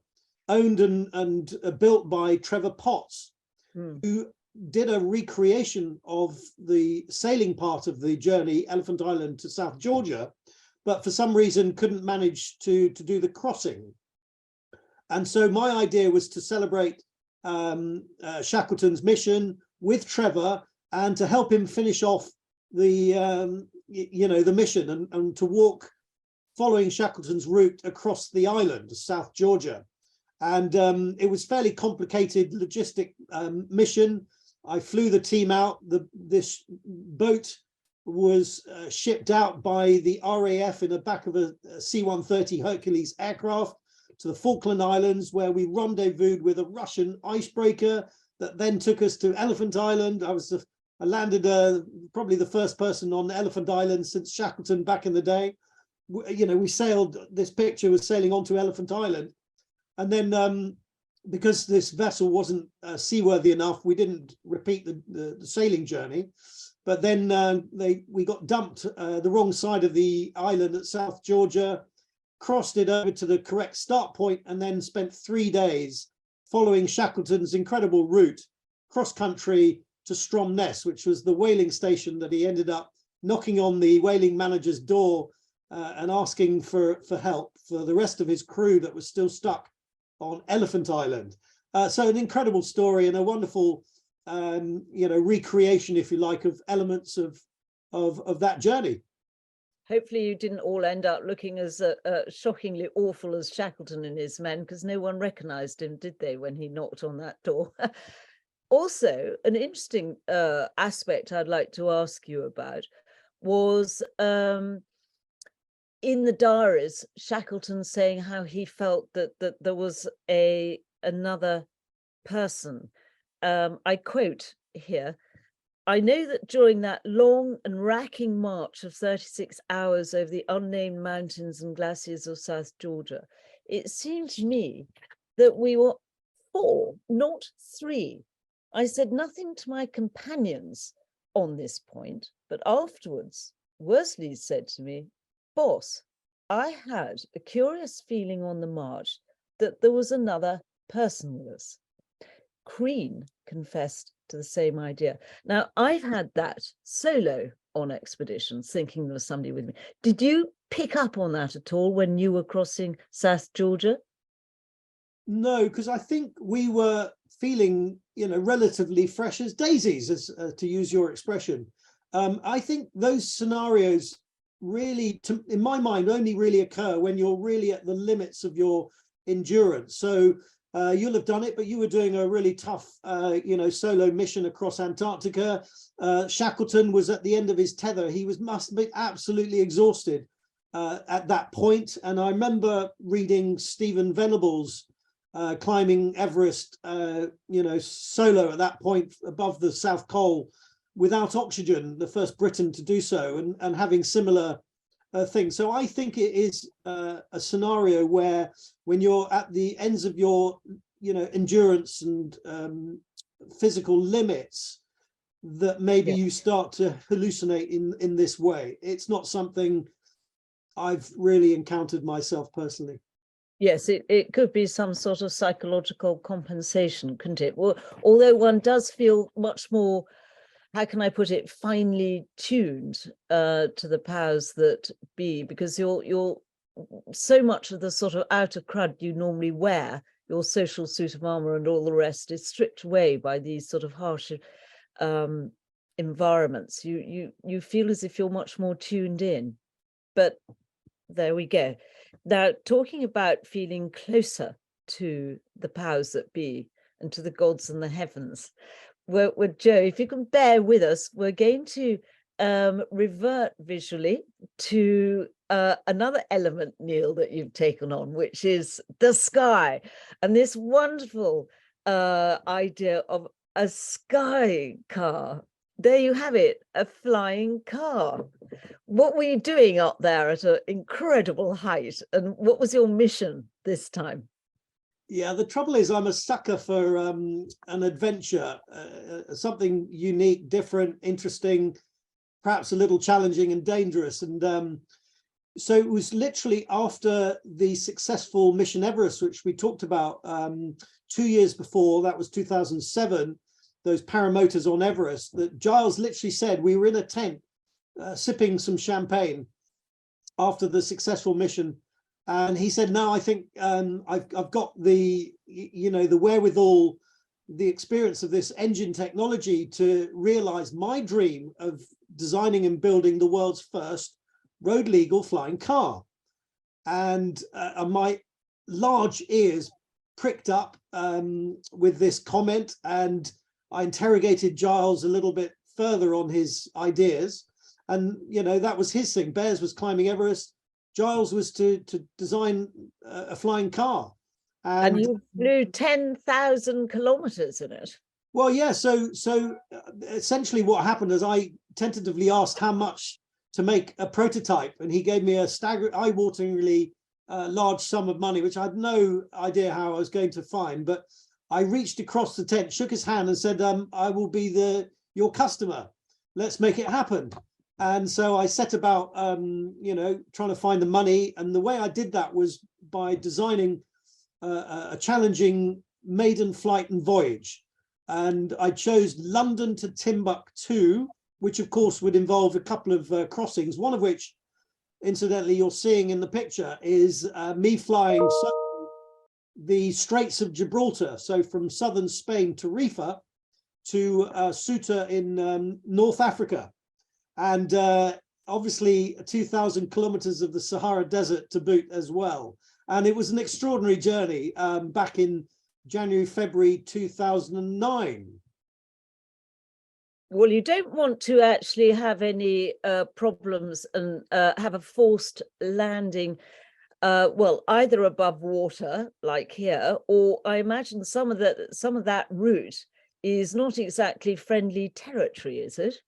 owned and built by Trevor Potts, who did a recreation of the sailing part of the journey, Elephant Island to South Georgia, but for some reason couldn't manage to do the crossing. And so my idea was to celebrate Shackleton's mission with Trevor and to help him finish off the the mission and to walk following Shackleton's route across the island, South Georgia. And it was fairly complicated logistic mission. I flew the team out. This boat was shipped out by the RAF in the back of a C-130 Hercules aircraft to the Falkland Islands, where we rendezvoused with a Russian icebreaker that then took us to Elephant Island. I landed probably the first person on Elephant Island since Shackleton back in the day. We sailed, this picture was sailing onto Elephant Island. And then because this vessel wasn't seaworthy enough, we didn't repeat the sailing journey. But then we got dumped the wrong side of the island at South Georgia, crossed it over to the correct start point, and then spent 3 days following Shackleton's incredible route cross country to Stromness, which was the whaling station that he ended up knocking on the whaling manager's door and asking for help for the rest of his crew that was still stuck on Elephant Island. So an incredible story and a wonderful recreation, if you like, of elements of that journey. Hopefully you didn't all end up looking as shockingly awful as Shackleton and his men, because no one recognized him, did they, when he knocked on that door? Also, an interesting aspect I'd like to ask you about was in the diaries, Shackleton saying how he felt that there was another person. I quote here, "I know that during that long and racking march of 36 hours over the unnamed mountains and glaciers of South Georgia, it seemed to me that we were 4, not 3. I said nothing to my companions on this point, but afterwards, Worsley said to me, 'Boss, I had a curious feeling on the march that there was another person with us.' Crean confessed to the same idea. Now, I've had that solo on expeditions, thinking there was somebody with me. Did you pick up on that at all when you were crossing South Georgia? No, because I think we were feeling, relatively fresh as daisies, as to use your expression. I think those scenarios really, in my mind, only really occur when you're really at the limits of your endurance. So you'll have done it, but you were doing a really tough, solo mission across Antarctica. Shackleton was at the end of his tether. He must be absolutely exhausted at that point. And I remember reading Stephen Venable's climbing Everest, solo at that point above the South Pole without oxygen, the first Briton to do so, and having similar things. So I think it is a scenario where when you're at the ends of your, endurance and physical limits, that maybe you start to hallucinate in this way. It's not something I've really encountered myself personally. Yes, it could be some sort of psychological compensation, couldn't it? Well, although one does feel much more, how can I put it, finely tuned to the powers that be, because you're so much of the sort of outer crud you normally wear, your social suit of armor and all the rest, is stripped away by these sort of harsh environments. You feel as if you're much more tuned in. But there we go. Now, talking about feeling closer to the powers that be and to the gods and the heavens, with Joe, if you can bear with us, we're going to revert visually to another element, Neil, that you've taken on, which is the sky, and this wonderful idea of a sky car. There you have it, a flying car. What were you doing up there at an incredible height, and what was your mission this time? Yeah, the trouble is I'm a sucker for an adventure, something unique, different, interesting, perhaps a little challenging and dangerous. And so it was literally after the successful Mission Everest, which we talked about 2 years before, that was 2007, those paramotors on Everest, that Giles literally said we were in a tent sipping some champagne after the successful mission. And he said, no, I think I've got the wherewithal, the experience of this engine technology to realize my dream of designing and building the world's first road legal flying car. And my large ears pricked up with this comment, and I interrogated Giles a little bit further on his ideas. And, that was his thing. Bears was climbing Everest. Giles was to design a flying car. And you flew 10,000 kilometers in it. Well, yeah. So essentially, what happened is I tentatively asked how much to make a prototype, and he gave me a eye-wateringly large sum of money, which I had no idea how I was going to find. But I reached across the tent, shook his hand, and said, "I will be your customer. Let's make it happen." And so I set about, trying to find the money. And the way I did that was by designing a challenging maiden flight and voyage. And I chose London to Timbuktu, which of course would involve a couple of crossings, one of which, incidentally, you're seeing in the picture is me flying the Straits of Gibraltar. So from southern Spain, Tarifa, to Ceuta in North Africa. And obviously 2,000 kilometers of the Sahara Desert to boot as well. And it was an extraordinary journey back in January, February 2009. Well, you don't want to actually have any problems and have a forced landing, well, either above water, like here, or I imagine some of that route is not exactly friendly territory, is it?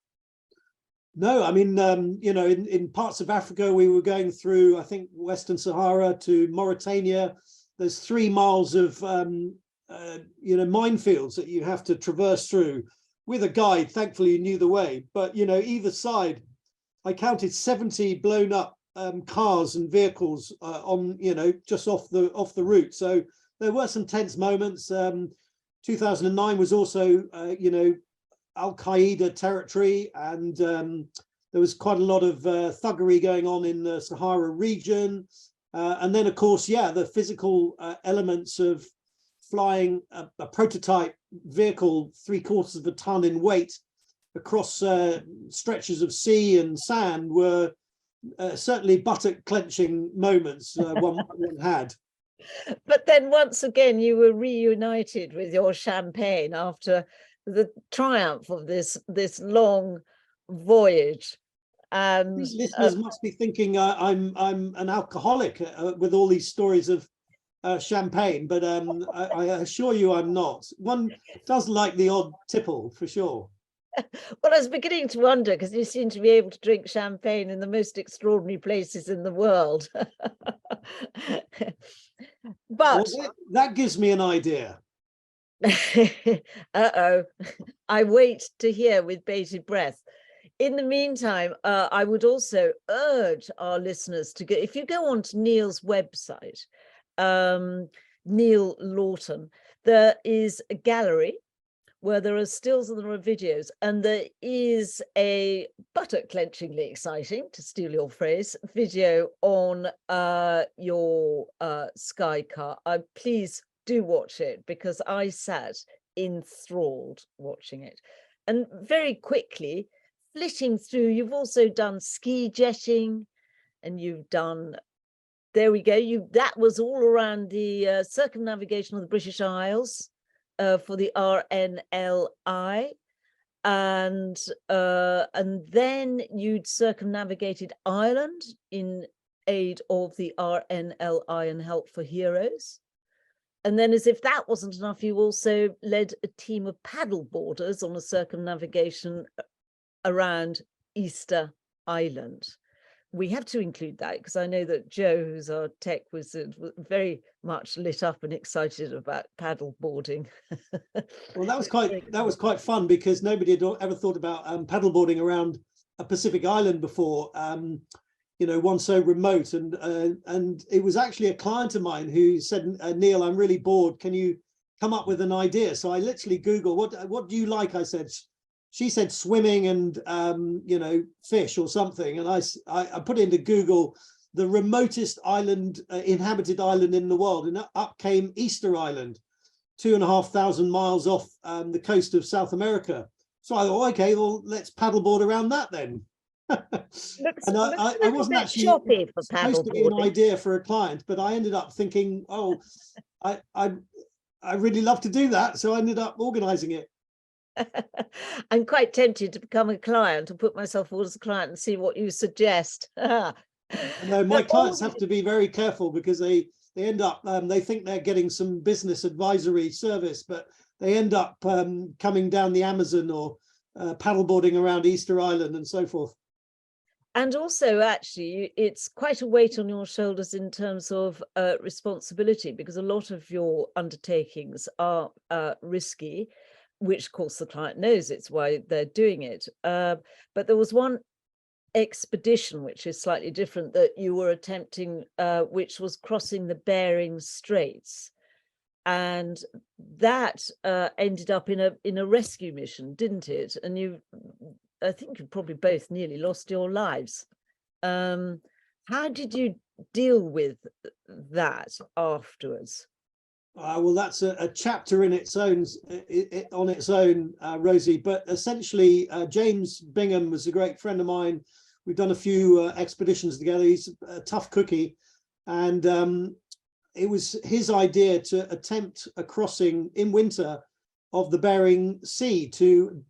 No, I mean, in parts of Africa, we were going through, I think, Western Sahara to Mauritania. There's 3 miles of, minefields that you have to traverse through with a guide. Thankfully, you knew the way. But, either side, I counted 70 blown up cars and vehicles on, just off the route. So there were some tense moments. 2009 was also, Al-Qaeda territory, and there was quite a lot of thuggery going on in the Sahara region. And then, of course, the physical elements of flying a prototype vehicle 3/4 of a ton in weight across stretches of sea and sand were certainly buttock clenching moments one had. But then once again, you were reunited with your champagne after the triumph of this long voyage. And listeners must be thinking I'm an alcoholic with all these stories of champagne, but I assure you I'm not. One does like the odd tipple for sure. Well, I was beginning to wonder, because you seem to be able to drink champagne in the most extraordinary places in the world. But well, that gives me an idea. uh-oh, I wait to hear with bated breath. In the meantime, I would also urge our listeners to go, if you go on to Neil's website, Neil Laughton, there is a gallery where there are stills and there are videos, and there is a buttock-clenchingly exciting, to steal your phrase, video on your Sky car. Please do watch it, because I sat enthralled watching it. And very quickly, flitting through, you've also done ski jetting, and you've done, there we go, that was all around the circumnavigation of the British Isles for the RNLI, and then you'd circumnavigated Ireland in aid of the RNLI and Help for Heroes. And then, as if that wasn't enough, you also led a team of paddleboarders on a circumnavigation around Easter Island. We have to include that, because I know that Joe, who's our tech wizard, was very much lit up and excited about paddleboarding. Well, that was quite fun, because nobody had ever thought about paddleboarding around a Pacific island before. One so remote, and it was actually a client of mine who said, Neil, I'm really bored, can you come up with an idea? So I literally Googled, what do you like? I said, she said swimming and fish or something, and I put into Google the remotest island, inhabited island in the world, and up came Easter Island, 2,500 miles off the coast of South America. So I thought, okay, well, let's paddleboard around that then. And I wasn't actually supposed to be an idea for a client, but I ended up thinking, oh, I really love to do that, so I ended up organizing it. I'm quite tempted to become a client and put myself forward as a client and see what you suggest. No, my clients have to be very careful, because they end up they think they're getting some business advisory service, but they end up coming down the Amazon or paddleboarding around Easter Island and so forth. And also, actually, it's quite a weight on your shoulders in terms of responsibility, because a lot of your undertakings are risky, which of course the client knows, it's why they're doing it. But there was one expedition which is slightly different that you were attempting, which was crossing the Bering Straits. And that ended up in a rescue mission, didn't it? And I think you probably both nearly lost your lives. How did you deal with that afterwards? Well, that's a chapter in its own, on its own, Rosie. But essentially, James Bingham was a great friend of mine. We've done a few expeditions together. He's a tough cookie, and it was his idea to attempt a crossing in winter of the Bering Sea to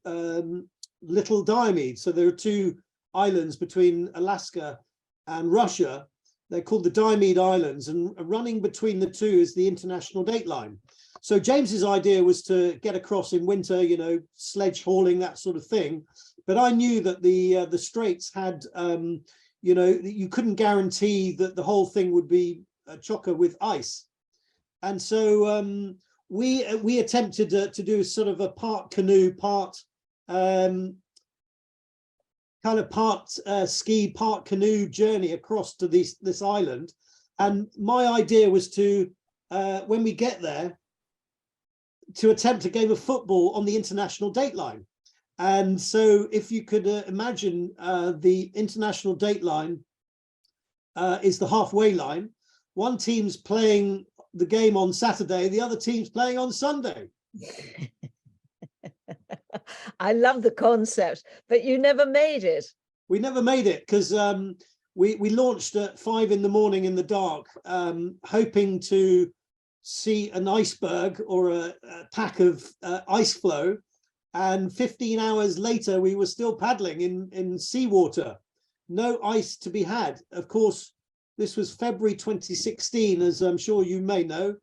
Little Diomede. So there are two islands between Alaska and Russia. They're called the Diomede Islands, and running between the two is the international date line. So James's idea was to get across in winter, you know, sledge hauling, that sort of thing. But I knew that the straits had, you know, you couldn't guarantee that the whole thing would be chocker with ice. And so we attempted to do sort of a part canoe, part ski, part canoe journey across to this island. And my idea was to, when we get there, to attempt a game of football on the international date line. And so if you could imagine, the international date line is the halfway line. One team's playing the game on Saturday, the other team's playing on Sunday. I love the concept, but you never made it. We never made it because we launched at 5 in the morning in the dark, hoping to see an iceberg or a pack of ice floe. And 15 hours later, we were still paddling in seawater. No ice to be had. Of course, this was February 2016, as I'm sure you may know.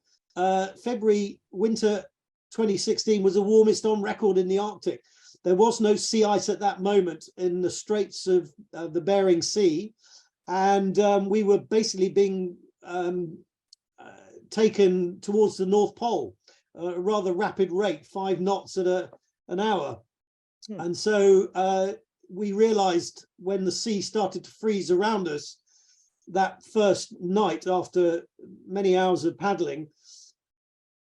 Winter 2016 was the warmest on record in the Arctic. There was no sea ice at that moment in the straits of the Bering Sea. And we were basically being taken towards the North Pole at a rather rapid rate, 5 knots at an hour. And so we realized when the sea started to freeze around us that first night after many hours of paddling,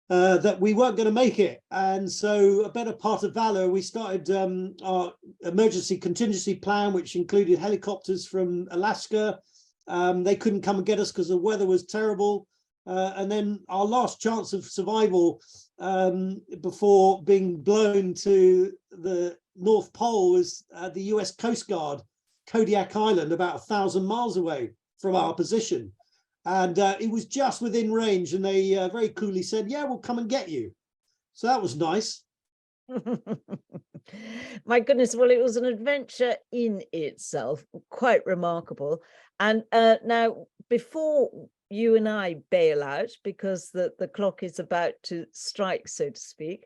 that we weren't going to make it. And so a better part of valor, we started our emergency contingency plan, which included helicopters from Alaska. They couldn't come and get us because the weather was terrible. And then our last chance of survival before being blown to the North Pole was the US Coast Guard, Kodiak Island, about 1,000 miles away from our position. And it was just within range, and they very coolly said, yeah, we'll come and get you. So that was nice. My goodness, well, it was an adventure in itself, quite remarkable. And now, before you and I bail out, because the clock is about to strike, so to speak,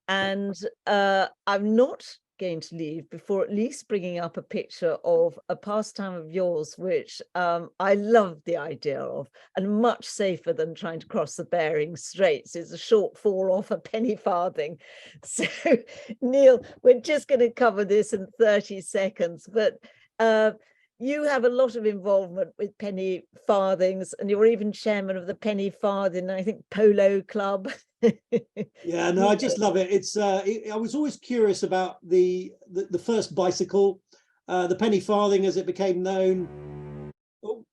and I'm not going to leave before at least bringing up a picture of a pastime of yours, which I love the idea of, and much safer than trying to cross the Bering Straits. It's a short fall off a penny farthing. So, Neil, we're just going to cover this in 30 seconds, but you have a lot of involvement with penny farthings, and you're even chairman of the penny farthing, I think, polo club. Yeah, no, I just love it. It's I was always curious about the first bicycle, the penny farthing as it became known. Oh,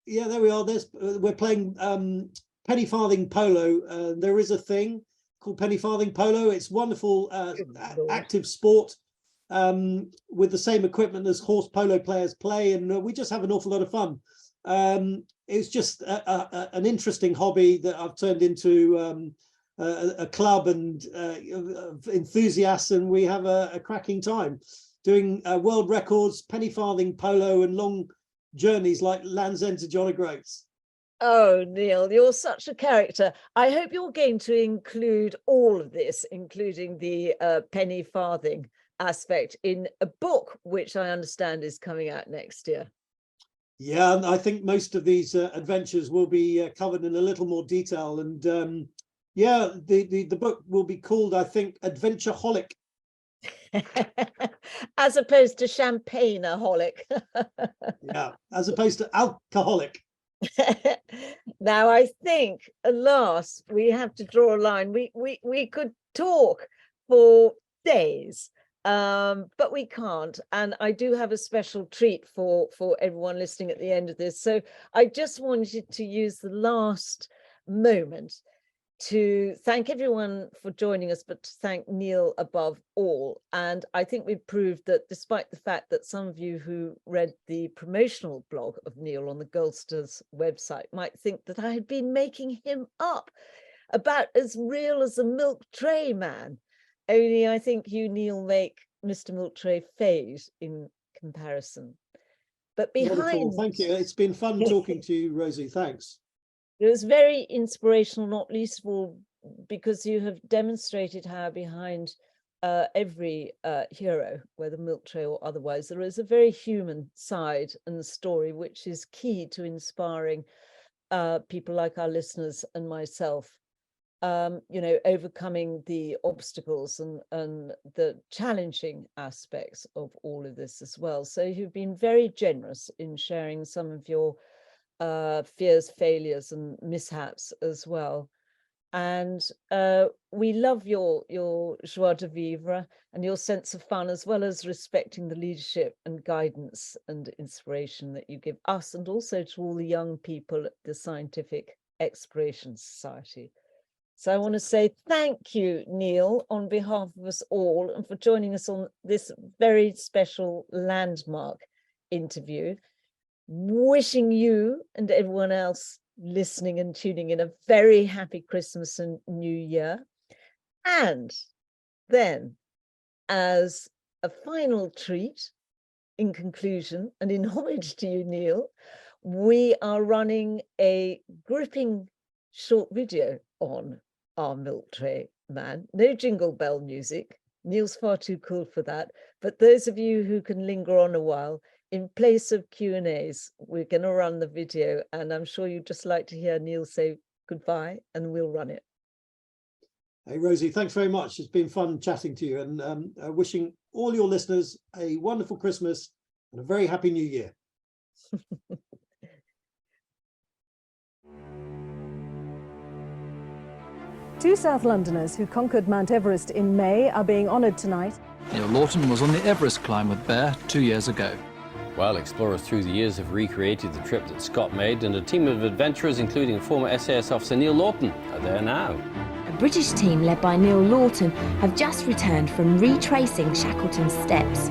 yeah, there we are. We're playing penny farthing polo. There is a thing called penny farthing polo. It's wonderful, active sport with the same equipment as horse polo players play, and we just have an awful lot of fun. It's just an interesting hobby that I've turned into a club and enthusiasts, and we have a cracking time doing world records, penny farthing polo, and long journeys like Land's End to John O'Groats. Oh, Neil, you're such a character. I hope you're going to include all of this, including the penny farthing aspect, in a book, which I understand is coming out next year. Yeah, and I think most of these adventures will be covered in a little more detail. And yeah, the book will be called, I think, Adventureholic. As opposed to champagneaholic. Yeah, as opposed to alcoholic. Now, I think, alas, we have to draw a line. We could talk for days, but we can't. And I do have a special treat for everyone listening at the end of this. So I just wanted to use the last moment to thank everyone for joining us, but to thank Neil above all. And I think we've proved that, despite the fact that some of you who read the promotional blog of Neil on the Goldster's website might think that I had been making him up, about as real as a milk tray man. Only I think you, Neil, make Mr. Milk Tray fade in comparison. But behind... Thank you. It's been fun talking to you, Rosie. Thanks. It was very inspirational, not least of all because you have demonstrated how behind every hero, whether milk tray or otherwise, there is a very human side and the story, which is key to inspiring people like our listeners and myself, you know, overcoming the obstacles and the challenging aspects of all of this as well. So you've been very generous in sharing some of your fears, failures and mishaps as well. And we love your joie de vivre and your sense of fun, as well as respecting the leadership and guidance and inspiration that you give us, and also to all the young people at the Scientific Exploration Society. So I want to say thank you, Neil, on behalf of us all, and for joining us on this very special landmark interview. Wishing you and everyone else listening and tuning in a very happy Christmas and New Year. And then, as a final treat, in conclusion, and in homage to you, Neil, we are running a gripping short video on our milk tray man. No jingle bell music. Neil's far too cool for that. But those of you who can linger on a while, in place of Q&As, we're going to run the video, and I'm sure you'd just like to hear Neil say goodbye, and we'll run it. Hey, Rosie, thanks very much. It's been fun chatting to you, and wishing all your listeners a wonderful Christmas and a very happy New Year. Two South Londoners who conquered Mount Everest in May are being honoured tonight. Neil Laughton was on the Everest climb with Bear 2 years ago. Well, explorers through the years have recreated the trip that Scott made, and a team of adventurers, including former SAS officer Neil Laughton, are there now. A British team led by Neil Laughton have just returned from retracing Shackleton's steps.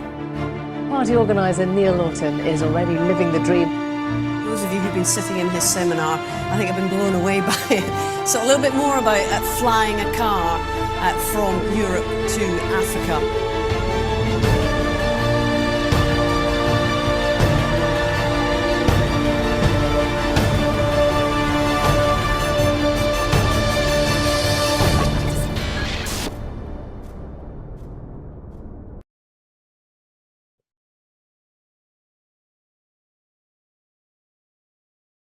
Party organiser Neil Laughton is already living the dream. Those of you who've been sitting in his seminar, I think have been blown away by it. So a little bit more about flying a car from Europe to Africa.